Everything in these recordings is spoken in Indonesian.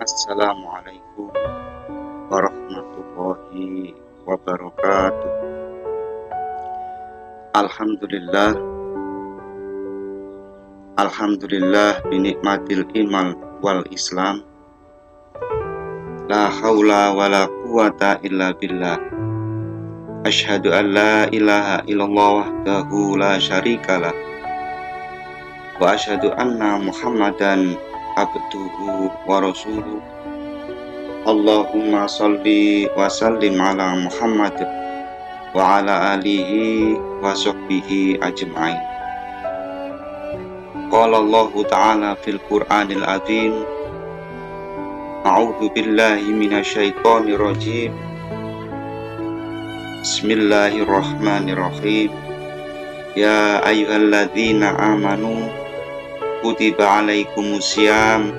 Assalamualaikum warahmatullahi wabarakatuh. Alhamdulillah, Alhamdulillah binikmatil iman wal islam. La haula wa la quwata illa billah. Asyhadu an la ilaha illallah wahdahu la syarikalah. Wa asyhadu anna Muhammadan abduhu wa rasuluh. Allahumma salli wa sallim ala Muhammad wa ala alihi wa sahbihi ajma'in. Qala Allah ta'ala fil Qur'anil azim. A'udzu billahi minasyaitonir rajim. Bismillahirrahmanirrahim. Ya ayyuhalladzina amanu kutiba alaikumusiyam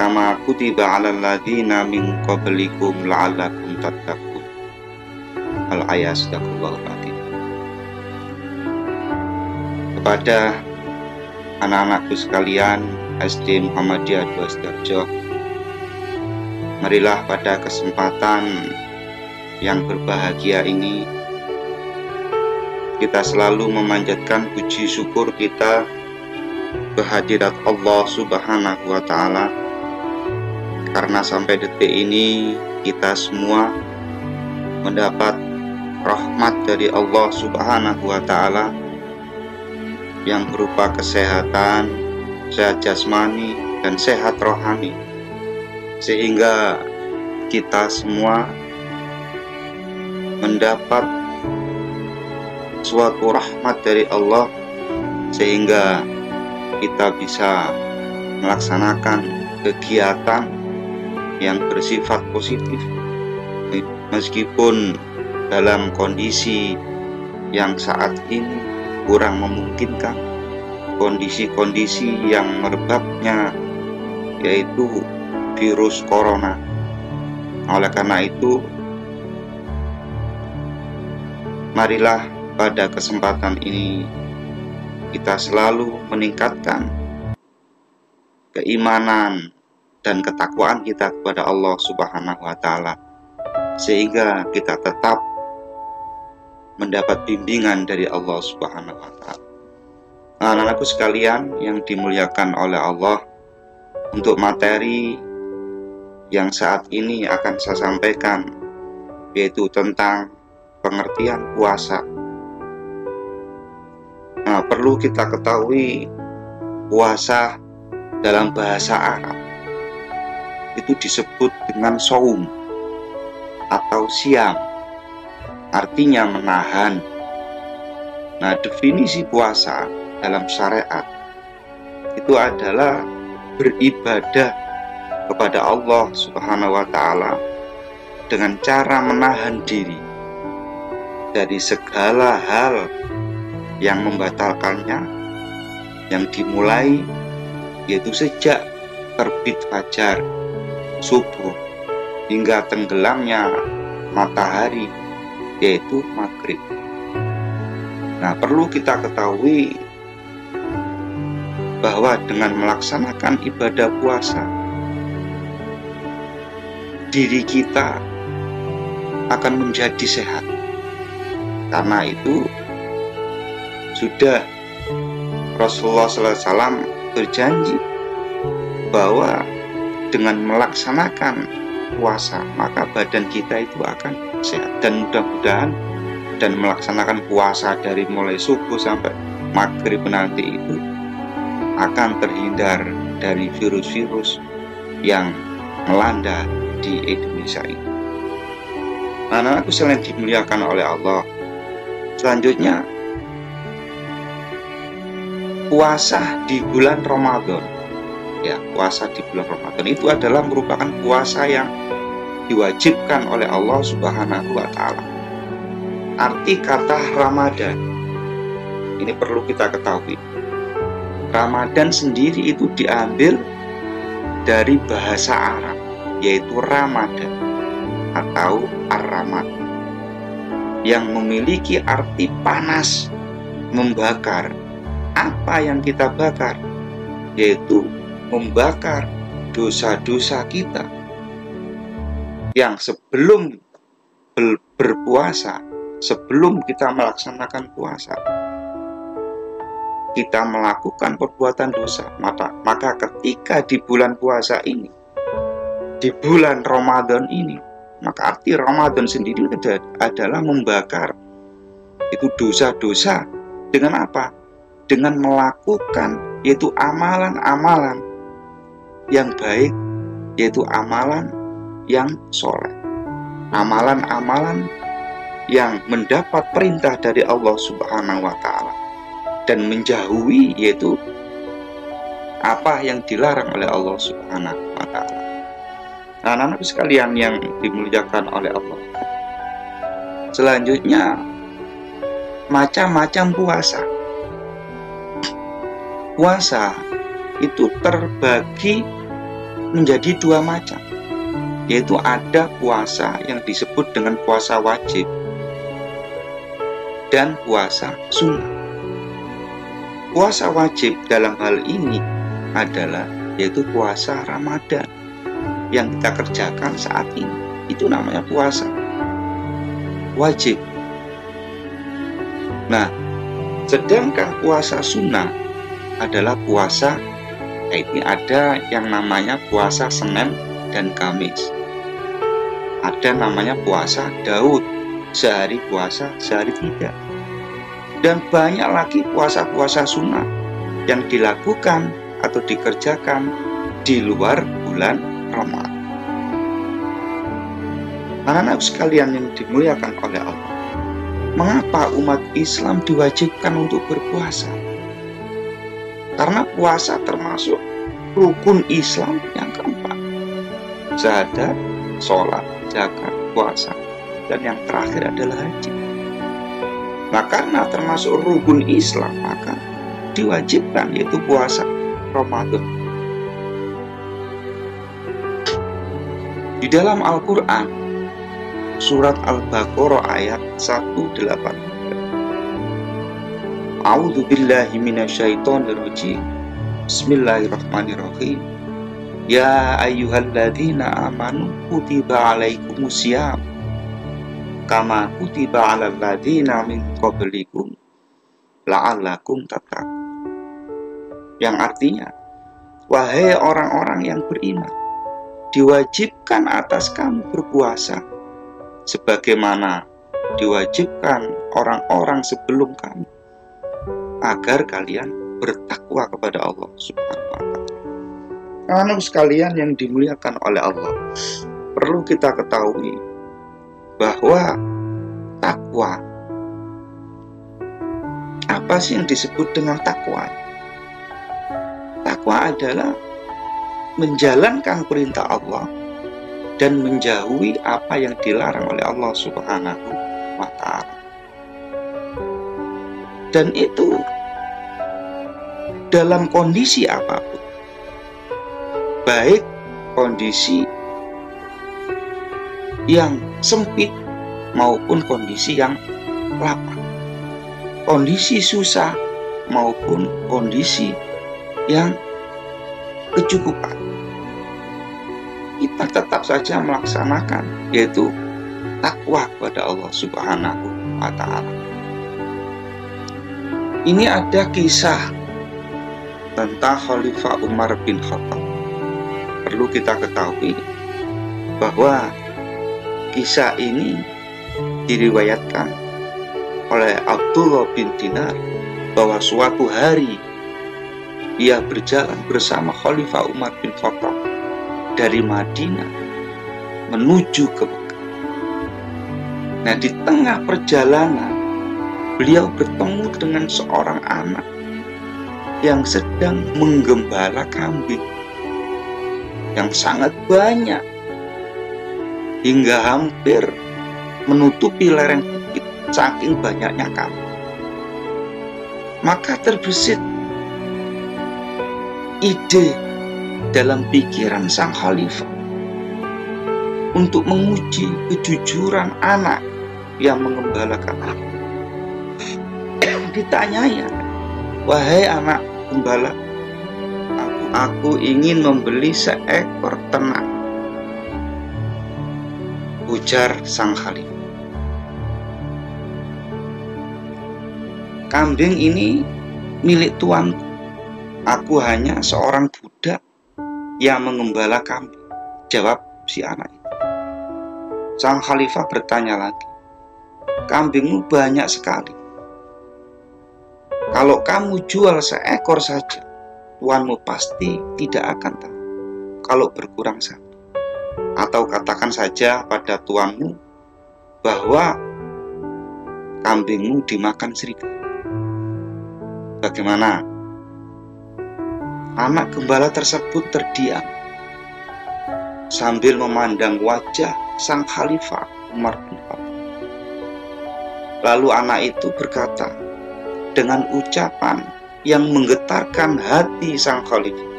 kama kutiba alal ladzina min qablikum la'allakum tattaqun. Al-ayat sadaqallahul azim. Kepada anak-anakku sekalian SD Muhammadiyah 2 Sidoarjo, marilah pada kesempatan yang berbahagia ini kita selalu memanjatkan puji syukur kita kehadirat Allah Subhanahu wa Ta'ala, karena sampai detik ini kita semua mendapat rahmat dari Allah Subhanahu wa Ta'ala yang berupa kesehatan, sehat jasmani dan sehat rohani, sehingga kita semua mendapat suatu rahmat dari Allah, sehingga kita bisa melaksanakan kegiatan yang bersifat positif meskipun dalam kondisi yang saat ini kurang memungkinkan, kondisi-kondisi yang merebaknya yaitu virus corona. Oleh karena itu, marilah pada kesempatan ini kita selalu meningkatkan keimanan dan ketakwaan kita kepada Allah Subhanahu wa Ta'ala, sehingga kita tetap mendapat bimbingan dari Allah Subhanahu wa Ta'ala. Anak-anakku sekalian yang dimuliakan oleh Allah, untuk materi yang saat ini akan saya sampaikan yaitu tentang pengertian puasa. Nah, perlu kita ketahui puasa dalam bahasa Arab itu disebut dengan shaum atau siam, artinya menahan. Nah, definisi puasa dalam syariat itu adalah beribadah kepada Allah Subhanahu wa Ta'ala dengan cara menahan diri dari segala hal yang membatalkannya, yang dimulai yaitu sejak terbit fajar, subuh, hingga tenggelamnya matahari yaitu maghrib. Nah, perlu kita ketahui bahwa dengan melaksanakan ibadah puasa, diri kita akan menjadi sehat. Karena itu sudah Rasulullah SAW berjanji bahwa dengan melaksanakan puasa maka badan kita itu akan sehat, dan mudah-mudahan dan melaksanakan puasa dari mulai subuh sampai maghrib nanti itu akan terhindar dari virus-virus yang melanda di Indonesia ini. Anak-anakku sekalian dimuliakan oleh Allah, selanjutnya puasa di bulan Ramadan. Ya, puasa di bulan Ramadan itu adalah merupakan puasa yang diwajibkan oleh Allah Subhanahu wa Ta'ala. Arti kata Ramadan ini perlu kita ketahui. Ramadan sendiri itu diambil dari bahasa Arab, yaitu Ramadan atau Ar-Ramad, yang memiliki arti panas, membakar. Apa yang kita bakar? Yaitu membakar dosa-dosa kita yang sebelum berpuasa, sebelum kita melaksanakan puasa, kita melakukan perbuatan dosa, maka ketika di bulan puasa ini, di bulan Ramadan ini, maka arti Ramadan sendiri adalah membakar itu dosa-dosa. Dengan apa? Dengan melakukan yaitu amalan-amalan yang baik, yaitu amalan yang soleh, amalan-amalan yang mendapat perintah dari Allah Subhanahu wa Ta'ala, dan menjauhi yaitu apa yang dilarang oleh Allah Subhanahu wa Ta'ala. Nah, anak-anak sekalian yang dimuliakan oleh Allah, selanjutnya macam-macam puasa. Puasa itu terbagi menjadi dua macam, yaitu ada puasa yang disebut dengan puasa wajib dan puasa sunnah. Puasa wajib dalam hal ini adalah yaitu puasa Ramadan yang kita kerjakan saat ini. Itu namanya puasa wajib. Nah, sedangkan puasa sunnah adalah puasa, ini ada yang namanya puasa Senin dan Kamis, ada namanya puasa Daud, sehari puasa sehari tidak, dan banyak lagi puasa-puasa sunnah yang dilakukan atau dikerjakan di luar bulan Ramadan. Anak-anak sekalian yang dimuliakan oleh Allah, mengapa umat Islam diwajibkan untuk berpuasa? Karena puasa termasuk rukun Islam yang keempat. Syahadat, sholat, zakat, puasa, dan yang terakhir adalah haji. Nah, karena termasuk rukun Islam, maka diwajibkan yaitu puasa Ramadan. Di dalam Al-Quran, surat Al-Baqarah ayat 183. A'udzu billahi minasyaitonir rajim. Bismillahirrahmanirrahim. Ya ayyuhalladzina amanu kutiba alaikumusiyam kama kutiba alal ladzina min qablikum la'allakum tattaqun. Yang artinya, wahai orang-orang yang beriman, diwajibkan atas kamu berpuasa sebagaimana diwajibkan orang-orang sebelum kamu, agar kalian bertakwa kepada Allah Subhanahu wa Ta'ala. Anak sekalian yang dimuliakan oleh Allah, perlu kita ketahui bahwa takwa, apa sih yang disebut dengan takwa? Takwa adalah menjalankan perintah Allah dan menjauhi apa yang dilarang oleh Allah Subhanahu wa Ta'ala. Dan itu dalam kondisi apapun, baik kondisi yang sempit maupun kondisi yang lapang, kondisi susah maupun kondisi yang kecukupan, kita tetap saja melaksanakan yaitu takwa kepada Allah Subhanahu wa Ta'ala. Ini ada kisah tentang Khalifah Umar bin Khattab. Perlu kita ketahui bahwa kisah ini diriwayatkan oleh Abdullah bin Dinar bahwa suatu hari ia berjalan bersama Khalifah Umar bin Khattab dari Madinah menuju ke Mekah. Nah, di tengah perjalanan beliau bertemu dengan seorang anak yang sedang menggembala kambing yang sangat banyak hingga hampir menutupi lereng bukit saking banyaknya kambing. Maka terbesit ide dalam pikiran sang khalifah untuk menguji kejujuran anak yang mengembalakan kambing. Ditanyanya, wahai anak gembala, aku Aku ingin membeli seekor ternak, ujar sang khalifah. Kambing ini milik tuanku. Aku hanya seorang budak yang mengembala kambing, jawab si anak itu. Sang khalifah bertanya lagi, kambingmu banyak sekali. Kalau kamu jual seekor saja, tuanmu pasti tidak akan tahu kalau berkurang satu. Atau katakan saja pada tuanmu bahwa kambingmu dimakan serigala. Bagaimana? Anak gembala tersebut terdiam sambil memandang wajah sang khalifah Umar bin Khattab. Lalu anak itu berkata dengan ucapan yang menggetarkan hati sang khalifah.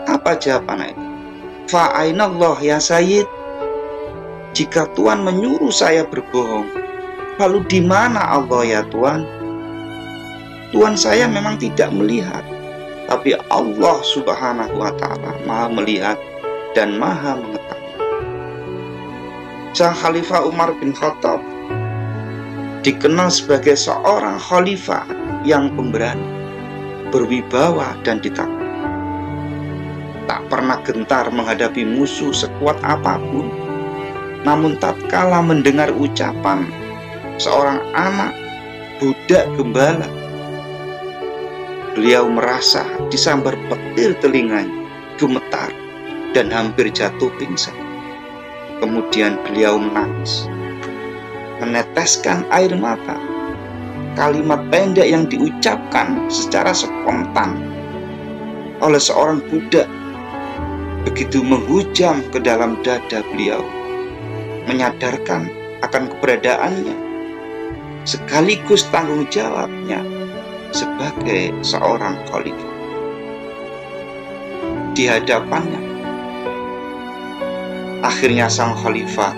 Apa jawaban anak itu? Fa'ainallah ya Sayyid. Jika Tuan menyuruh saya berbohong, lalu di mana Allah ya Tuan? Tuan saya memang tidak melihat, tapi Allah Subhanahu wa Ta'ala Maha melihat dan Maha mengetahui. Sang Khalifah Umar bin Khattab dikenal sebagai seorang khalifah yang pemberani, berwibawa dan ditakut. Tak pernah gentar menghadapi musuh sekuat apapun. Namun tatkala mendengar ucapan seorang anak budak gembala, beliau merasa disambar petir telinganya, gemetar dan hampir jatuh pingsan. Kemudian beliau menangis, meneteskan air mata. Kalimat pendek yang diucapkan secara spontan oleh seorang budak begitu menghujam ke dalam dada beliau, menyadarkan akan keberadaannya sekaligus tanggung jawabnya sebagai seorang khalifah. Di hadapannya, akhirnya sang khalifah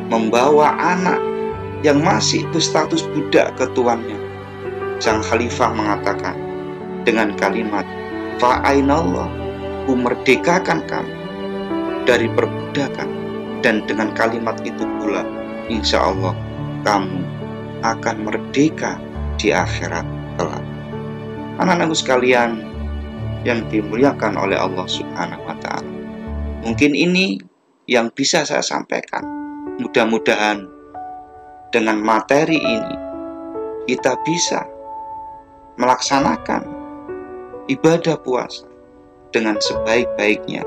membawa anak yang masih berstatus budak ke tuannya. Sang khalifah mengatakan dengan kalimat, fa'ainallah, ku merdekakan kamu dari perbudakan, dan dengan kalimat itu pula insya Allah kamu akan merdeka di akhirat kelak. Anak-anakku sekalian yang dimuliakan oleh Allah Subhanahu wa Ta'ala, mungkin ini yang bisa saya sampaikan. Mudah-mudahan dengan materi ini kita bisa melaksanakan ibadah puasa dengan sebaik-baiknya.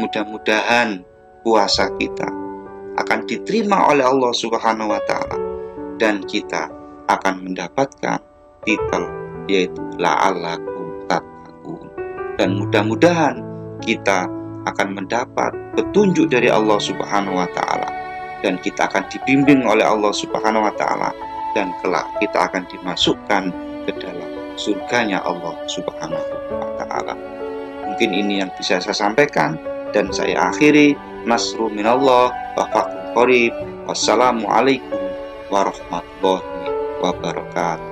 Mudah-mudahan puasa kita akan diterima oleh Allah Subhanahu wa Ta'ala dan kita akan mendapatkan titel yaitu la'allakum tattaqun, dan mudah-mudahan kita akan mendapat petunjuk dari Allah Subhanahu wa Ta'ala dan kita akan dibimbing oleh Allah Subhanahu wa Ta'ala dan kelak kita akan dimasukkan ke dalam surganya Allah Subhanahu wa Ta'ala. Mungkin ini yang bisa saya sampaikan dan saya akhiri. Nasru minallah wa fathun qarib. Wassalamualaikum warahmatullahi wabarakatuh.